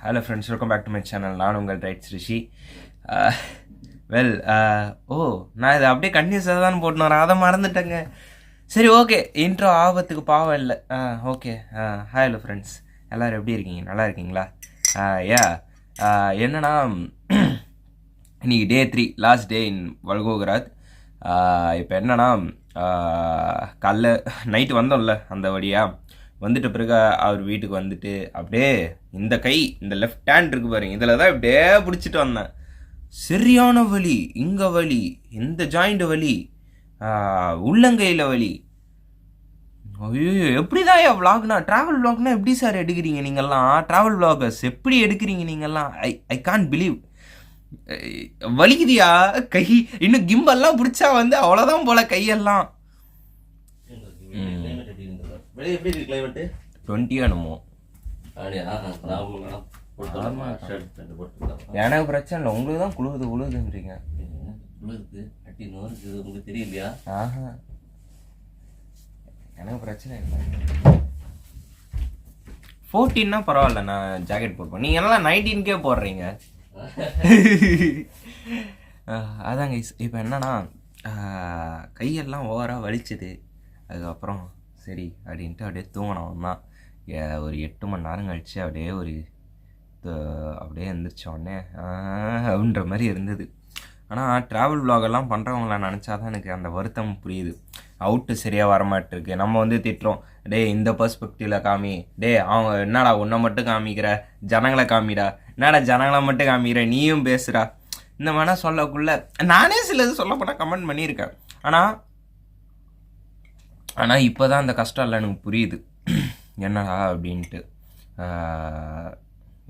Hello friends, welcome back to my channel. நான் உங்கள் rights ரிஷி. Well நான் இதை அப்படியே கண்டினியூஸாக தான் போட்டுன்னு வரேன், அதை மறந்துட்டேங்க. சரி, ஓகே, இன்ட்ரோ ஆபத்துக்கு பாவம் இல்லை. ஓகே. ஹலோ ஃப்ரெண்ட்ஸ், எல்லோரும் எப்படி இருக்கீங்க? நல்லா இருக்கீங்களா? என்னன்னா இன்னைக்கு டே 3, லாஸ்ட் டே இன் வல்கோகிராத். இப்போ என்னன்னா காலைல நைட்டு வந்தோம்ல, அந்த வழியாக வந்துட்ட பிறகு அவர் வீட்டுக்கு வந்துட்டு அப்படியே இந்த கை, இந்த லெஃப்ட் ஹேண்ட் இருக்கு பாருங்க, இதில் தான் இப்படியே பிடிச்சிட்டு வந்தேன். சரியான வலி, இங்கே வலி, இந்த ஜாயிண்ட் வலி, உள்ளங்கையில் வலி. ஐயோ, எப்படி தான் விளாக்னா, ட்ராவல் விளாக்னா எப்படி சார் எடுக்கிறீங்க நீங்கள்லாம்? ட்ராவல் விளாகர்ஸ் எப்படி எடுக்கிறீங்க நீங்கள்லாம்? I can't believe. வலிக்குதியா கை? இன்னும் கிம்பெல்லாம் பிடிச்சா வந்து அவ்வளோதான் போல கையெல்லாம். 20 என்னமோ. எனக்கு பிரச்சனை இல்லை, உங்களுக்கு தான் குழுதுன்றீங்க. உங்களுக்கு தெரியலையா? எனக்கு பிரச்சனை இல்லை. 14னா பரவாயில்ல, நான் ஜாக்கெட் போட்டுப்பேன். நீங்கள் எல்லாம் 19கே போடுறீங்க. அதாங்க. இப்போ என்னன்னா கையெல்லாம் ஓவராக வலிச்சுது. அதுக்கப்புறம் சரி அப்படின்ட்டு அப்படியே தூங்கினவன் தான். ஒரு 8 மணி நேரம் கழிச்சு அப்படியே எழுந்திரிச்ச உடனே அப்படின்ற மாதிரி இருந்தது. ஆனால் ட்ராவல் விலாகெல்லாம் பண்ணுறவங்கள நினச்சா தான் எனக்கு அந்த வருத்தம் புரியுது. அவுட்டு சரியாக வரமாட்டிருக்கு. நம்ம வந்து திட்டுறோம், டே இந்த பர்ஸ்பெக்டிவில் காமி, டே அவங்க என்னடா உன்னை மட்டும் காமிக்கிற, ஜனங்களை காமிடா, என்னடா ஜனங்களை மட்டும் காமிக்கிற, நீயும் பேசுகிறா, இந்த மாதிரினா சொல்லக்குள்ள நானே சிலது சொல்ல போனால் கமெண்ட் பண்ணியிருக்கேன். ஆனால் இப்போ தான் அந்த கஷ்டம் இல்லை எனக்கு புரியுது என்னடா அப்படின்ட்டு.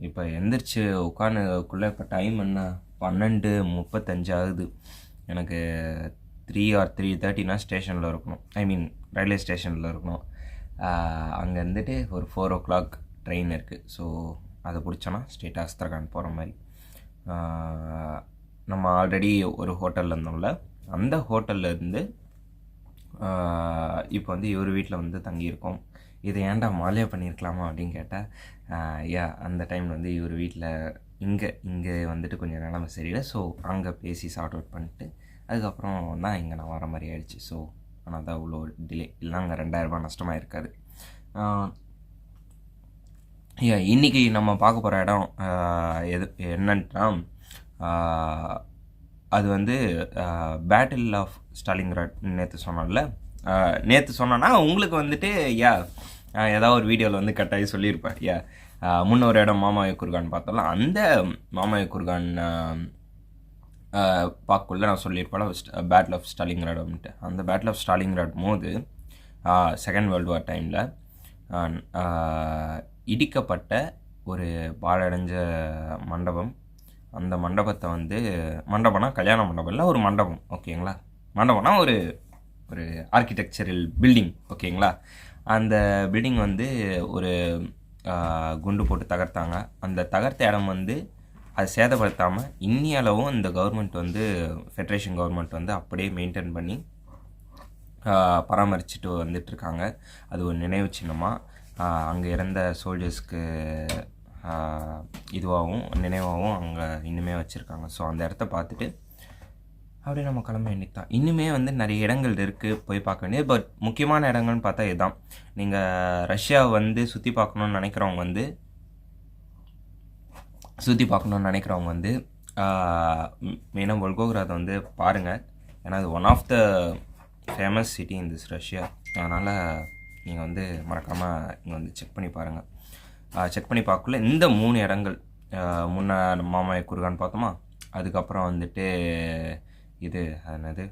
இப்போ எந்திரிச்சு உட்காந்துக்குள்ளே இப்போ டைம் என்ன 12:35 ஆகுது. எனக்கு 3 or 3:30 ஸ்டேஷனில் இருக்கணும், ஐ மீன் ரயில்வே ஸ்டேஷனில் இருக்கணும். அங்கே இருந்துட்டு ஒரு 4 o'clock ட்ரெயின் இருக்குது. ஸோ அதை பிடிச்சோன்னா ஸ்ட்ரெயிட் அஸ்தர்கான் போகிற மாதிரி. நம்ம ஆல்ரெடி ஒரு ஹோட்டலில் இருந்தோம்ல, அந்த ஹோட்டலில் இருந்து இப்போ வந்து இவர் வீட்டில் வந்து தங்கியிருக்கோம். இதை ஏன்டா மாலையாக பண்ணியிருக்கலாமா அப்படின்னு கேட்டால், அந்த டைமில் வந்து இவர் வீட்டில் இங்கே வந்துட்டு கொஞ்சம் நிலமை சரியில்லை. ஸோ அங்கே பேசி சார்ட் அவுட் பண்ணிட்டு அதுக்கப்புறம் தான் இங்கே நான் வர மாதிரி ஆயிடுச்சு. ஸோ ஆனால் தான் இவ்வளோ டிலே இல்லை, அங்கே 2000 ரூபாய் நஷ்டமாக இருக்காது. இன்றைக்கி நம்ம பார்க்க போகிற இடம் என்னன்னா, அது வந்து பேட்டில் ஆஃப் ஸ்டாலின்கிராட். நேற்று சொன்னேன்னா உங்களுக்கு வந்துட்டு ஏதாவது ஒரு வீடியோவில் வந்து கட்டாயி சொல்லியிருப்பேன். முன்ன ஒரு இடம் மாமாய குர்கான் பார்த்தோம்ல, அந்த மாமாய குர்கான் பார்க்கக்குள்ள நான் சொல்லியிருப்பேன் பேட்டில் ஆஃப் ஸ்டாலின்கிராட் அப்படின்ட்டு. அந்த பேட்டில் ஆஃப் ஸ்டாலின்கிராட் போது செகண்ட் வேர்ல்டு வார் டைமில் இடிக்கப்பட்ட ஒரு பாழடைஞ்ச மண்டபம். அந்த மண்டபத்தை வந்து, மண்டபம்னா கல்யாண மண்டபம் இல்லை, ஒரு மண்டபம், ஓகேங்களா? மண்டபம்னா ஒரு ஆர்கிடெக்சரல் பில்டிங், ஓகேங்களா? அந்த பில்டிங் வந்து ஒரு குண்டு போட்டு தகர்த்தாங்க. அந்த தகர்த்த இடம் வந்து அது சேதப்படுத்தாமல் இன்னியளவும் இந்த கவர்மெண்ட் வந்து, ஃபெடரேஷன் கவர்மெண்ட் வந்து அப்படியே மெயின்டைன் பண்ணி பராமரிச்சுட்டு வந்துட்டுருக்காங்க. அது ஒரு நினைவு சின்னமாக அங்கே இறந்த சோல்ஜர்ஸ்க்கு இதுவாகவும் நினைவாகவும் அங்கே இன்னுமே வச்சுருக்காங்க. ஸோ அந்த இடத்த பார்த்துட்டு அப்படியே நம்ம கிளம்ப வேண்டியது தான். இன்னுமே வந்து நிறைய இடங்கள் இருக்குது போய் பார்க்க வேண்டியது. பட் முக்கியமான இடங்கள்னு பார்த்தா இதுதான். நீங்கள் ரஷ்யாவை வந்து சுற்றி பார்க்கணுன்னு நினைக்கிறவங்க வந்து மெயினாக வல்கோகிராத்தை வந்து பாருங்கள். ஏன்னா அது one of the famous city in this Russia. அதனால் நீங்கள் வந்து மறக்காமல் இங்கே வந்து செக் பண்ணி பாருங்கள். செக் பண்ணி பார்க்கல இந்த 3 இடங்கள், முன்ன மாமாய குர்கான் பார்த்தோமா, அதுக்கப்புறம் வந்துட்டு இது என்னது,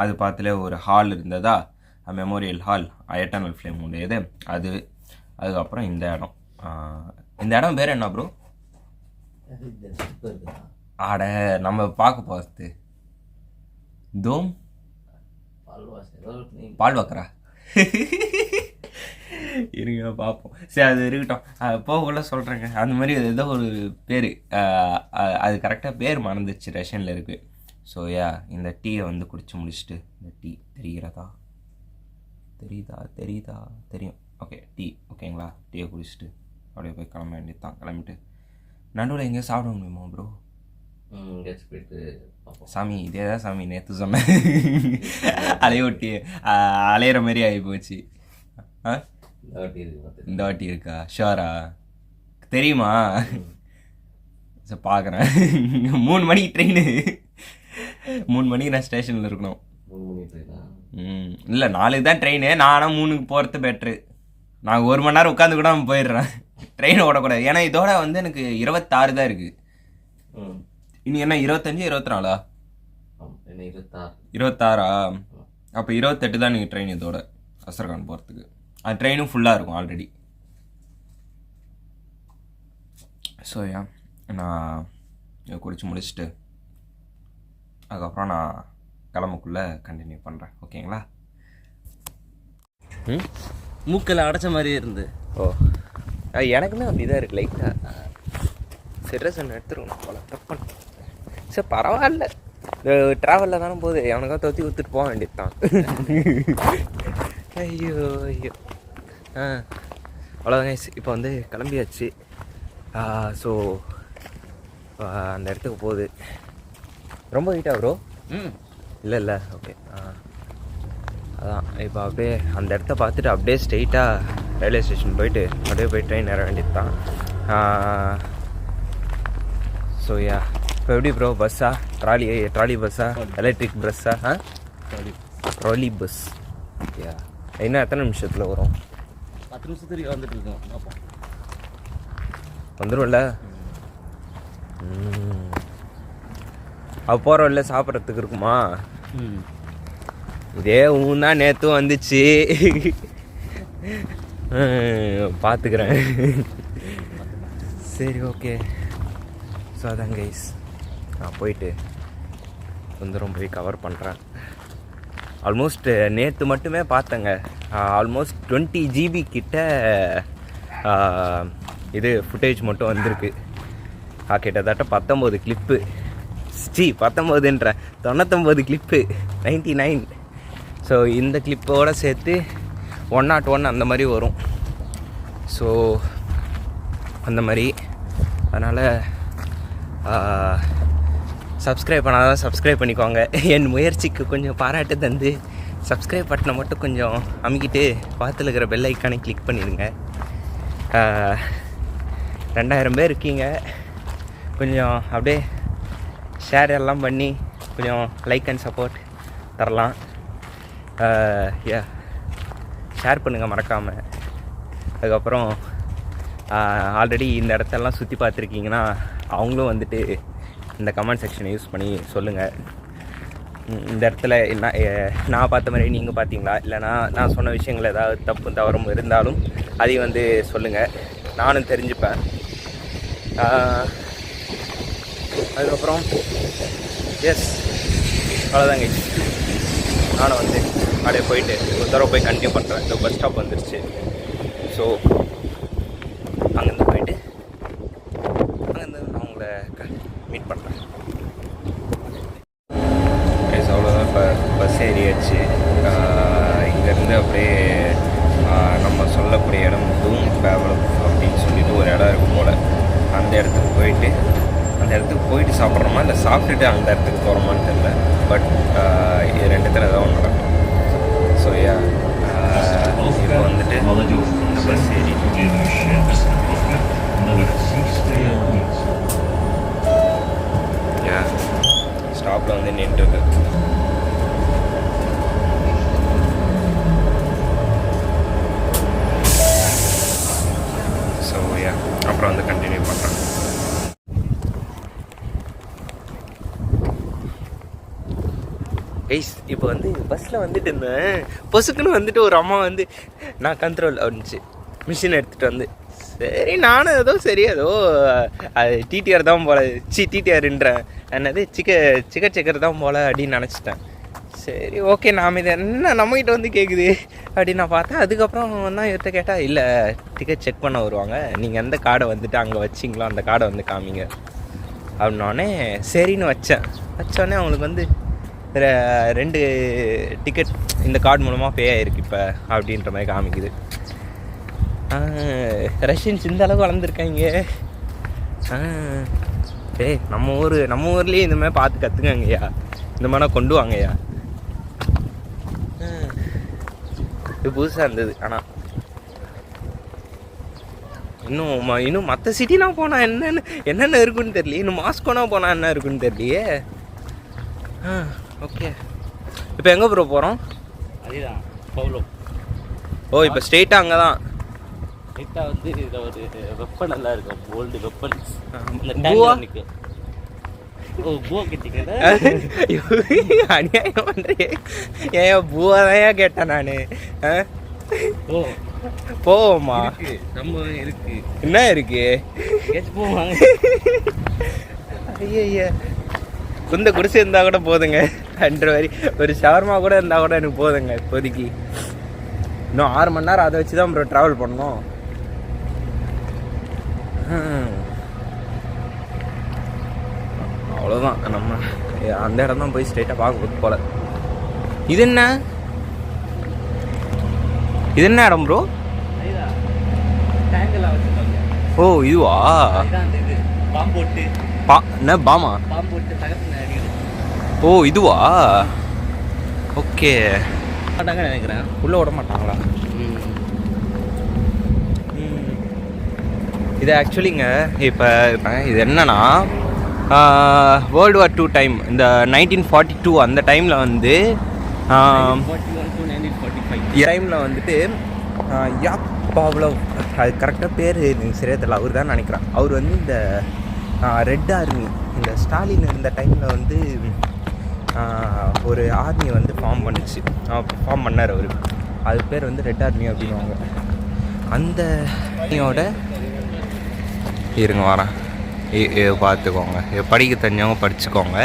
அது பார்த்துல ஒரு ஹால் இருந்ததா, மெமோரியல் ஹால், எட்டர்னல் ஃப்ளேம் உடையது அது. அதுக்கப்புறம் இந்த இடம் பேர் என்ன ப்ரோ? நம்ம பார்க்க போகிறது தோம் பால்வாக்கரா. இருங்க பார்ப்போம். சரி, அது இருக்கட்டும், போகக்குள்ள சொல்கிறேங்க. அந்த மாதிரி ஏதோ ஒரு பேர், அது கரெக்டாக பேர் மறந்துச்சு, ரஷ்யனில் இருக்குது. ஸோ இந்த டீயை வந்து குடிச்சு முடிச்சுட்டு, இந்த டீ தெரியுதா தெரியும், ஓகே, டீ, ஓகேங்களா? டீயை குடிச்சிட்டு அப்படியே போய் கிளம்ப வேண்டியது தான். கிளம்பிட்டு நடுவில் எங்கேயும் சாப்பிட முடியுமா ப்ரோ? எங்கேயாச்சும் போயிட்டு சாமி இதே தான் சாமி நேற்று சொன்னேன். அலையொட்டி அலையிற மாதிரி ஆகி போச்சு. இந்த வாட்டி இருக்கா? ஷோரா? தெரியுமா? சரி பார்க்குறேன். 3 மணிக்கு ட்ரெயின். 3 மணிக்கு நான் ஸ்டேஷனில் இருக்கணும். இல்லை 4க்கு தான் ட்ரெயின். நான் ஆனால் 3க்கு போகிறது பெட்ரு. நான் 1 மணி நேரம் உட்காந்து கூட போயிடுறேன். ட்ரெயின் ஓடக்கூடாது. ஏன்னா இதோட வந்து எனக்கு 26 தான் இருக்குது. இனி என்ன 25 24? 26. அப்போ 28 தான் நீங்கள் ட்ரெயின் இதோட அசர்கான் போகிறதுக்கு. அது ட்ரெயினும் ஃபுல்லாக இருக்கும் ஆல்ரெடி. ஸோ ஏன் நான் குடிச்சு முடிச்சுட்டு அதுக்கப்புறம் நான் கிளம்புக்குள்ளே கண்டினியூ பண்ணுறேன். ஓகேங்களா? மூக்கில் அடைச்ச மாதிரியே இருந்து. ஓ எனக்குமே அப்படி தான் இருக்குது லைட்டாக. சிரசன் எடுத்துருக்கணும் போல தப்பன். சரி பரவாயில்ல, இந்த ட்ராவலில் தானே போகுது. அவனுக்காக தொத்தி ஊற்றுட்டு போக வேண்டியது தான். ஐயோ ஐயோ. அவ்வளோதாங்க. இப்போ வந்து கிளம்பியாச்சு. ஸோ அந்த இடத்துக்கு போகுது. ரொம்ப ஹீட்டா ப்ரோ? இல்லை ஓகே. அதான் இப்போ அப்படியே அந்த இடத்த பார்த்துட்டு அப்படியே ஸ்ட்ரெயிட்டாக ரயில்வே ஸ்டேஷன் போயிட்டு அப்படியே போய் ட்ரெயின் ஏற வேண்டியது தான். ஸோ யா இப்போ எப்படி ப்ரோ? பஸ்ஸா? ட்ராலி பஸ்ஸா? எலக்ட்ரிக் பஸ்ஸா? Trolley bus. யா இன்னும் எத்தனை நிமிஷத்தில் வரும்? 10 நிமிஷத்துக்கு வந்துட்டு இருக்கோம். அப்போ வந்துடும்ல. அப்போ போகிற வழில சாப்பிட்றதுக்கு இருக்குமா? இதே தான் நேற்றும் வந்துச்சு. பார்த்துக்கிறேன். சரி ஓகே. ஸோ அதான் கைஸ், நான் போயிட்டு சுந்தரம் போய் கவர் பண்ணுறேன். ஆல்மோஸ்ட் நேற்று மட்டுமே பார்த்தேங்க. ஆல்மோஸ்ட் 20 GB கிட்ட இது ஃபுட்டேஜ் மட்டும் வந்திருக்கு. கிட்டத்தட்ட 19 கிளிப்பு. 19ன்ற 99 கிளிப்பு, 99. ஸோ இந்த கிளிப்போடு சேர்த்து 101 அந்த மாதிரி வரும். ஸோ அந்த மாதிரி அதனால் சப்ஸ்கிரைப் பண்ணாதான் சப்ஸ்கிரைப் பண்ணிக்கோங்க. என் முயற்சிக்கு கொஞ்சம் பாராட்டு தந்து சப்ஸ்கிரைப் பட்டனை மட்டும் கொஞ்சம் அமுக்கிட்டு பார்த்துல இருக்கிற பெல் ஐக்கானை கிளிக் பண்ணிடுங்க. 2000 பேர் இருக்கீங்க. கொஞ்சம் அப்படியே ஷேர் எல்லாம் பண்ணி கொஞ்சம் லைக் அண்ட் சப்போர்ட் தரலாம். ஷேர் பண்ணுங்கள் மறக்காமல். அதுக்கப்புறம் ஆல்ரெடி இந்த இடத்தெல்லாம் சுற்றி பார்த்துருக்கீங்கன்னா அவங்களும் வந்துட்டு இந்த கமெண்ட் செக்ஷனை யூஸ் பண்ணி சொல்லுங்கள். இந்த இடத்துல நான் பார்த்த மாதிரி நீங்கள் பார்த்தீங்களா, இல்லைனா நான் சொன்ன விஷயங்கள் ஏதாவது தப்பு தவறும் இருந்தாலும் அதையும் வந்து சொல்லுங்கள், நானும் தெரிஞ்சுப்பேன். அதுக்கப்புறம் அவ்வளோதாங்க. நானும் வந்து அப்படியே போயிட்டு ஒரு தடவை போய் கண்டினியூ பண்ணுறேன். இந்த பஸ் ஸ்டாப் வந்துருச்சு. ஸோ அங்கேருந்து போயிட்டு அங்கேருந்து நான் உங்களை மீட் பண்ணுறேன். அவ்வளோதான். இப்போ பஸ் ஏறியாச்சு. இங்கேருந்து அப்படியே நம்ம சொல்லக்கூடிய இடம் தூம் பேவலம் அப்படின்னு சொல்லிட்டு ஒரு இடம் இருக்கும் போல். அந்த இடத்துக்கு போயிட்டு சாப்பிட்றோமா இல்லை சாப்பிட்டுட்டு அந்த இடத்துக்கு போகிறோமான்னு தெரியல. பட் இது ரெண்டுத்தில் ஏதாவது ஒன்று நடக்கும். ஸோ இப்போ வந்துட்டு இந்த பஸ் ஏறி ஸ்டாப்பில் வந்து நின்றுருக்கு. ஸோ அப்புறம் வந்து கண்டினியூ பண்ணுறேன். கைஸ் இப்போ வந்து பஸ்ஸில் வந்துட்டு இருந்தேன். பொசுக்குன்னு வந்துட்டு ஒரு அம்மா வந்து நான் கண்ட்ரோல் அப்படின்ச்சு மிஷின் எடுத்துகிட்டு வந்து. சரி நானும் ஏதோ அது டிடிஆர் தான் போல். டிடிஆர்ன்றேன் என்னது சிக்கன் செக்கர் தான் போல் அப்படின்னு நினச்சிட்டேன். சரி ஓகே, நாம் இது என்ன நம்மகிட்ட வந்து கேட்குது அப்படின்னு நான் பார்த்தேன். அதுக்கப்புறம் தான் இவர்கிட்ட கேட்டால் இல்லை டிக்கெட் செக் பண்ண வருவாங்க, நீங்கள் எந்த கார்டை வந்துட்டு அங்கே வச்சிங்களோ அந்த கார்டை வந்து காமிங்க அப்படின்னோடனே சரின்னு வச்சோடனே அவங்களுக்கு வந்து 2 டிக்கெட் இந்த கார்டு மூலமாக பே ஆகிருக்கு இப்போ அப்படின்ற மாதிரி காமிக்குது. ரஷ்யன்ஸ் இந்த அளவுக்கு வளர்ந்துருக்காங்க. டேய் நம்ம ஊர்லேயே இந்த மாதிரி பார்த்து கற்றுக்கங்கய்யா, இந்த மாதிரிலாம் கொண்டு வாங்கய்யா. இது புதுசாக இருந்தது. ஆனால் இன்னும் மற்ற சிட்டிலாம் போனால் என்னென்ன இருக்குன்னு தெரியல. இன்னும் மாஸ்கோனா போனால் என்ன இருக்குன்னு தெரியலையே. ஓகே, இப்போ எங்கே ப்ரோ போகிறோம்? அதுதான் பவுலோ. ஓ, இப்போ ஸ்ட்ரெயிட்டாக அங்கே தான். ஸ்ட்ரெயிட்டாக வந்து இதில் ஒரு வெப்பன் நல்லா இருக்கும், ஓல்டு வெப்பன்ஸ். ஓ, பூவா கேட்டீங்க? அநியாயம் பண்ணுறேன். ஏன் பூவா தான் கேட்டேன் நான். ஓ, போவோமா? நம்ம இருக்கு. என்ன இருக்கு? போவாங்க. ஐயா, குந்த குடிசை இருந்தால் கூட போதுங்க. 2 வரி ஒரு ஷவர்மா கூட இருந்தால் கூட எனக்கு போதுங்க இப்போதைக்கு. இன்னும் 6 மணி நேரம் அதை வச்சு தான் ப்ரோ ட்ராவல் பண்ணோம். அவ்வளோதான். நம்ம அந்த இடம் தான் போய் ஸ்ட்ரெயிட்டாக பார்க்க போல. இது என்ன இடம் ப்ரோ? ஓ, இதுவா? என்ன பாமா? ஓ, இதுவா? ஓகே. நினைக்கிறேன் உள்ளே விட மாட்டாங்களா? இது ஆக்சுவலிங்க இப்போ இது என்னன்னா, வேர்ல்டு வார் 2 டைம், இந்த 1942 அந்த டைமில் வந்து டைமில் வந்துட்டு யாக் பாவ்லவ், அது கரெக்டாக பேர் எனக்கு சரியாக தெரியல, அவர் தான் நினைக்கிறேன். அவர் வந்து இந்த ரெட் ஆர்மி, இந்த ஸ்டாலின் இந்த டைமில் வந்து ஒரு ஆர்மி வந்து ஃபார்ம் பண்ணார் அவர். அது பேர் வந்து ரெட் ஆர்மி அப்படின்வாங்க. அந்த ஆர்மியோட இருங்க வரேன், பார்த்துக்கோங்க, படிக்க தெரிஞ்சவங்க படிச்சுக்கோங்க.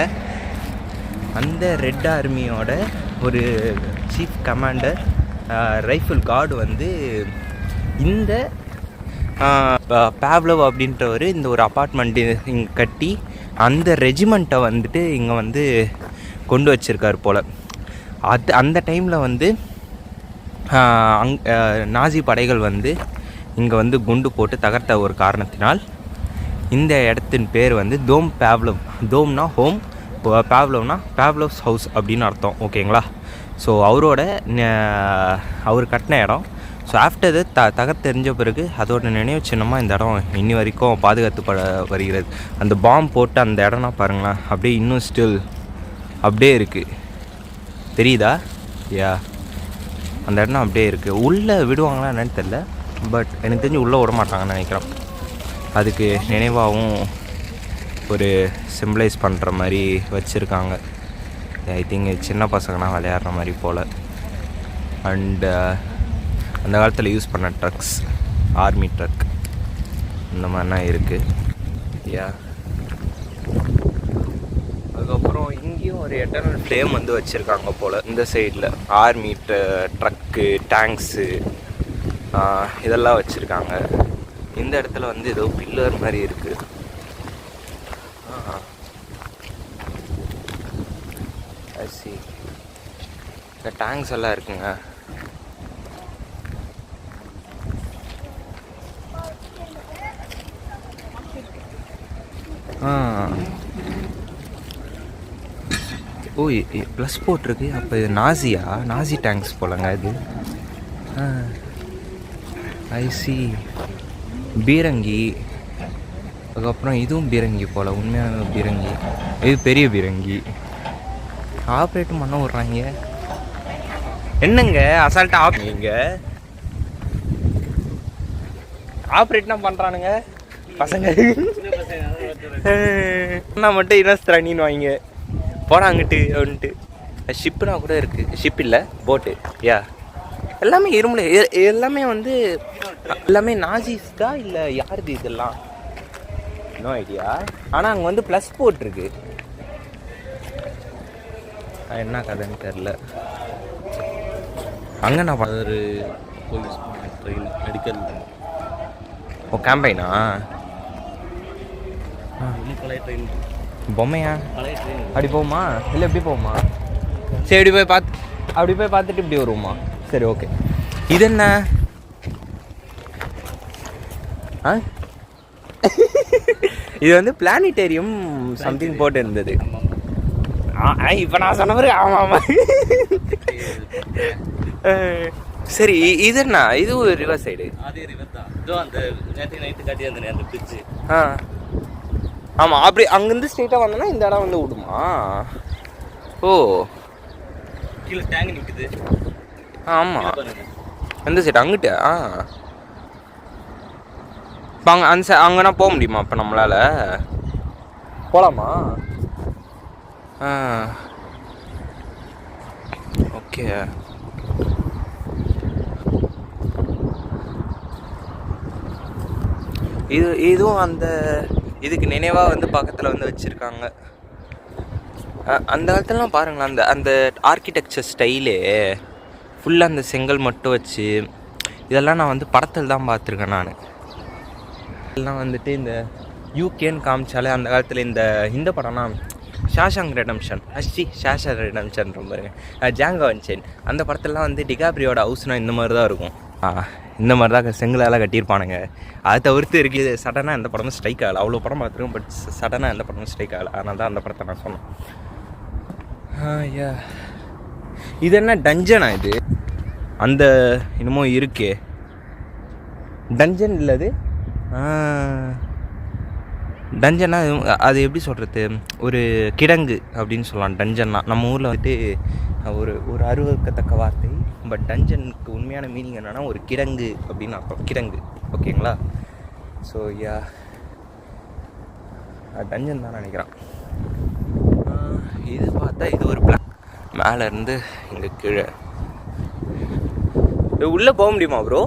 அந்த ரெட் ஆர்மியோட ஒரு சீஃப் கமாண்டர் ரைஃபிள் கார்டு வந்து இந்த பாவ்லவ் அப்படின்றவர் இந்த ஒரு அப்பார்ட்மெண்ட்டு இங்கே கட்டி அந்த ரெஜிமெண்ட்டை வந்துட்டு இங்கே வந்து கொண்டு வச்சுருக்கார் போல். அந்த டைமில் வந்து நாசி படைகள் வந்து இங்கே வந்து குண்டு போட்டு தகர்த்த ஒரு காரணத்தினால் இந்த இடத்தின் பேர் வந்து தோம் பாவ்லவ். தோம்னா ஹோம், பாவ்லவ்னா பாவ்லவ்ஸ் ஹவுஸ் அப்படின்னு அர்த்தம். ஓகேங்களா? ஸோ அவர் கட்டின இடம். ஸோ ஆஃப்டர் இது தகர்த்தெறிஞ்ச பிறகு அதோட நினைவு சின்னமாக இந்த இடம் இன்னி வரைக்கும் பாதுகாத்துப்பட வருகிறது. அந்த பாம்பு போட்டு அந்த இடம்னா பாருங்களேன், அப்படியே இன்னும் ஸ்டில் அப்படியே இருக்குது. தெரியுதா? யா, அந்த இடம் அப்படியே இருக்குது. உள்ளே விடுவாங்களா என்னன்னு தெரில, பட் எனக்கு தெரிஞ்சு உள்ளே விட மாட்டாங்கன்னு நினைக்கிறேன். அதுக்கு நினைவாகவும் ஒரு சிம்பிளைஸ் பண்ணுற மாதிரி வச்சுருக்காங்க. ஐ திங்க் சின்ன பசங்கன்னா விளையாடுற மாதிரி போல். அண்டு அந்த காலத்தில் யூஸ் பண்ண ட்ரக்ஸ், ஆர்மி ட்ரக் இந்த மாதிரிலாம் இருக்குது. யா, அதுக்கப்புறம் இங்கேயும் ஒரு எட்டர்னல் ஃப்ளேம் வந்து வச்சுருக்காங்க போல். இந்த சைடில் ஆர்மி ட்ரக்கு, டேங்க்ஸு இதெல்லாம் வச்சுருக்காங்க. இந்த இடத்துல வந்து ஏதோ பில்லர் மாதிரி இருக்குது. சி இந்த டேங்க்ஸ் எல்லாம் இருக்குங்க. ஓ, ப்ளஸ் போட்டிருக்கு. அப்போ இது நாசி டேங்க்ஸ் போலங்க இது. ஐசி பீரங்கி, அதுக்கப்புறம் இதுவும் பீரங்கி போல், உண்மையான பீரங்கி. இது பெரிய பீரங்கி. ஆப்ரேட்டும் பண்ண விட்றாங்க. என்னங்க அசால்ட்டாக ஆப்ங்க ஆப்ரேட்னா பண்ணுறானுங்க பசங்க. நான் மட்டும் இனஸ்திராணின்னு வாங்க போனாங்கிட்டு அப்படின்ட்டு. ஷிப்புனா கூட இருக்குது. ஷிப் இல்லை, போட்டு. யா, எல்லாமே இரும்புல. எல்லாமே வந்து எல்லாமே நாசிஸ் தான் இல்லை யாருது இதெல்லாம்? No idea. ஆனால் அங்கே வந்து ப்ளஸ் போட்டிருக்கு. என்ன கதைன்னு தெரில. அங்கே நான் ஒரு போலீஸ் ட்ரெயின் மெடிக்கல். ஓ, கேம்பைனா? பழைய ட்ரெயின். பொம்மையா? பழைய ட்ரெயின். அப்படி போகுமா இல்லை எப்படி போகுமா? சரி, அப்படி போய் பார்த்துட்டு இப்படி வருவோமா? சரி, ஓகே. இது என்ன? ஆ இது வந்து பிளானிட்டேரியம் சம்திங் போட்டு இருந்தது. இப்போ நான் சொன்ன மாதிரி ஆமாம் ஆமாம். சரி இது என்ன, இது ஒரு ரிவர் சைடு. அதே ரிவர் தான். இதோ அந்த நேற்று நைட்டு காட்டி அந்த பிரிட்ஜு. ஆமாம், அப்படி அங்கேருந்து ஸ்ட்ரெயிட்டாக வந்தோன்னா இந்த இடம் வந்து விடுமா? ஓ, கீழே டேங்க் நிற்குது. ஆமாம், எந்த சைடு அங்கிட்ட? இப்போ அங்கே அங்கேனா போக முடியுமா? இப்போ நம்மளால் போகலாமா? ஓகே. இதுவும் அந்த இதுக்கு நினைவாக வந்து பக்கத்தில் வந்து வச்சுருக்காங்க. அந்த காலத்துலலாம் பாருங்களேன், அந்த அந்த ஆர்கிடெக்சர் ஸ்டைலே ஃபுல்லாக அந்த செங்கல் மட்டும் வச்சு, இதெல்லாம் நான் வந்து படத்தில் தான் பார்த்துருக்கேன். நான் இதெல்லாம் வந்துட்டு இந்த யூகேன்னு காமிச்சாலே அந்த காலத்தில் இந்த படம்னா ஷாஷாங் ரெடம்ஷன், ஷாஷா ரெடம்ஷன் ரொம்ப ஜாங்கோ அன்சைன், அந்த படத்துலலாம் வந்து டிகாப்ரியோட ஹவுஸ்னால் இந்த மாதிரி தான் இருக்கும். இந்த மாதிரி தான் செங்கலால் கட்டியிருப்பானுங்க. அதை தவிர்த்து இருக்குது சடனாக எந்த படமும் ஸ்ட்ரைக் ஆகலை. அவ்வளோ படம் பார்த்துருக்கோம், பட் சடனாக எந்த படமும் ஸ்ட்ரைக் ஆகலை. அதனால தான் அந்த படத்தை நான் சொன்னேன். இது என்ன டஞ்சனா? இது அந்த இன்னமும் இருக்கே டஞ்சன் இல்லது. டஞ்சன்னா அது எப்படி சொல்கிறது, ஒரு கிடங்கு அப்படின்னு சொல்லலாம். டஞ்சன்னா நம்ம ஊரில் வந்துட்டு ஒரு அருவருக்கத்தக்க வார்த்தை. பட் டஞ்சனுக்கு உண்மையான மீனிங் என்னென்னா ஒரு கிடங்கு அப்படின்னு அர்த்தம். கிடங்கு, ஓகேங்களா? ஸோ டஞ்சன் தான் நினைக்கிறேன். இது பார்த்தா இது ஒரு பிளான். மேலேருந்து இங்கே கீழே உள்ளே போக முடியுமா ப்ரோ?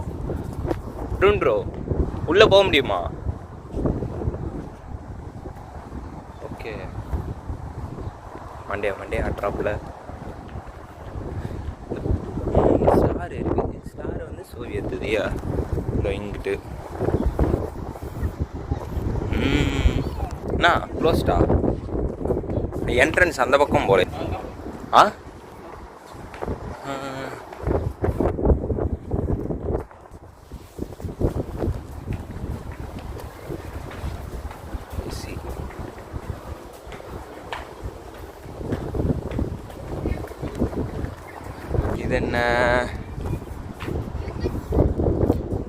ப்ரோ உள்ளே போக முடியுமா? ஓகே, மண்டே ஆட்ராப்பில் ஸ்டார் இருக்குது. ஸ்டார் வந்து சோவியத் இதுயா இல்லை இங்கிட்டு. அண்ணா க்ளோஸ்டா? என்ட்ரன்ஸ் அந்த பக்கம் போல. இது என்ன?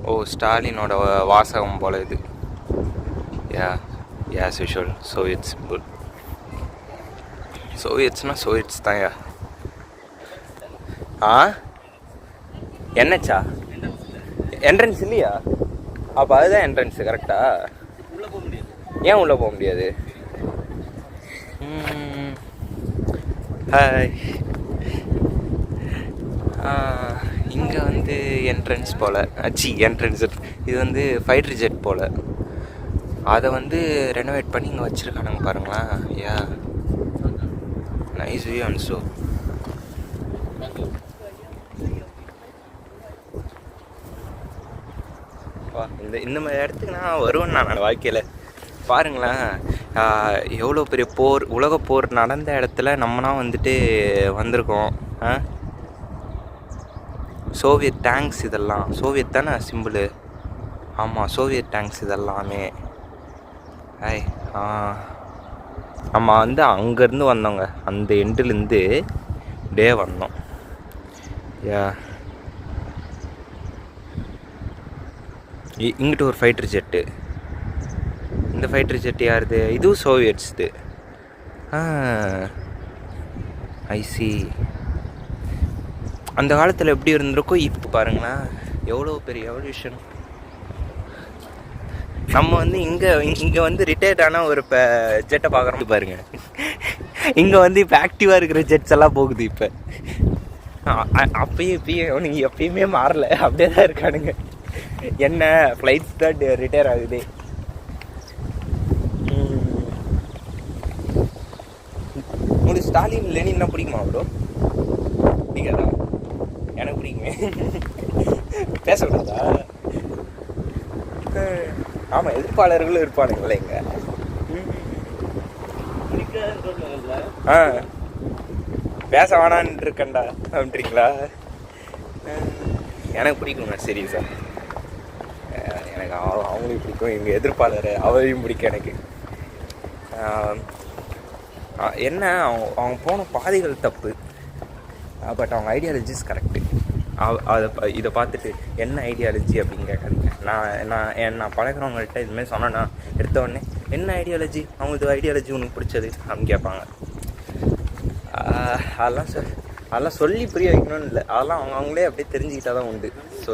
ஓ, ஸ்டாலினோட வாசகம் போல இது. யாஸ் யூஷுவல் சோவியத் சிம்பிள். சோவியட்ஸ்னா சோவியட்ஸ் தான். என்னச்சா என்ட்ரன்ஸ் இல்லையா? அப்போ அதுதான் என்ட்ரன்ஸு கரெக்டா? உள்ளே போக முடியாது. ஏன் உள்ளே போக முடியாது? ஹாய். இங்கே வந்து என்ட்ரன்ஸ் போல். என்ட்ரன்ஸ் இது வந்து ஃபைட்டர் ஜெட் போல். அதை வந்து ரெனோவேட் பண்ணி இங்கே வச்சுருக்கானுங்க பாருங்களேன். Nice view and show. இந்த மாதிரி இடத்துக்கு நான் வருவேன் நான் வாழ்க்கையில். பாருங்களேன், எவ்வளோ பெரிய போர், உலக போர் நடந்த இடத்துல நம்மனா வந்துட்டு வந்திருக்கோம். சோவியத் டேங்க்ஸ் இதெல்லாம். சோவியத் தானே சிம்பிளு? ஆமாம், சோவியத் டேங்க்ஸ் இதெல்லாமே. நம்ம வந்து அங்கேருந்து வந்தோங்க, அந்த எண்டுலேருந்து டே வந்தோம். இங்கிட்ட ஒரு ஃபைட்டர் ஜெட்டு. இந்த ஃபைட்டர் ஜெட்டு யாருது? இதுவும் சோவியட்ஸுது. ஐசி. அந்த காலத்தில் எப்படி இருந்திருக்கோ இப்போ பாருங்களேன், எவ்வளோ பெரிய எவல்யூஷன். நம்ம வந்து இங்கே வந்து ரிட்டையர்ட் ஆன ஒரு இப்போ ஜெட்டை பார்க்குறோம் பாருங்க. இங்கே வந்து இப்போ ஆக்டிவாக இருக்கிற ஜெட்ஸ் எல்லாம் போகுது இப்போ. அப்பயும் அவனுங்க எப்பயுமே மாறல, அப்படியே தான் இருக்கானுங்க. என்ன ஃப்ளைட்ஸ் தான் ரிட்டையர் ஆகுது. உங்களுக்கு ஸ்டாலின் லெனின்னா பிடிக்குமா ப்ரோ? பிடிக்காதா? எனக்கு பிடிக்குமே. பேசக்கூடாதா? ஆமாம், எதிர்ப்பாளர்களும் இருப்பானுங்களே இங்கே. பேச வேணான்னு இருக்கேன்டா அப்படின்றீங்களா? எனக்கு பிடிக்குங்க சீரியஸாக. எனக்கு அவங்களையும் பிடிக்கும், எங்கள் எதிர்ப்பாளர் அவரையும் பிடிக்கும் எனக்கு. என்ன அவங்க போன பாதைகள் தப்பு, பட் அவங்க ஐடியாலஜிஸ் கரெக்டு. இதை பார்த்துட்டு என்ன ஐடியாலஜி அப்படின்னு கேட்காதீங்க. நான் பழகிறவங்கள்ட்ட இதுமாதிரி சொன்னேன்னா எடுத்தோடனே என்ன ஐடியாலஜி, அவங்களுக்கு ஐடியாலஜி உனக்கு பிடிச்சது அப்படின்னு கேட்பாங்க. அதெல்லாம் சொல்லி புரிய வைக்கணும்னு இல்லை, அதெல்லாம் அவங்களே அப்படியே தெரிஞ்சுக்கிட்டா தான் உண்டு. ஸோ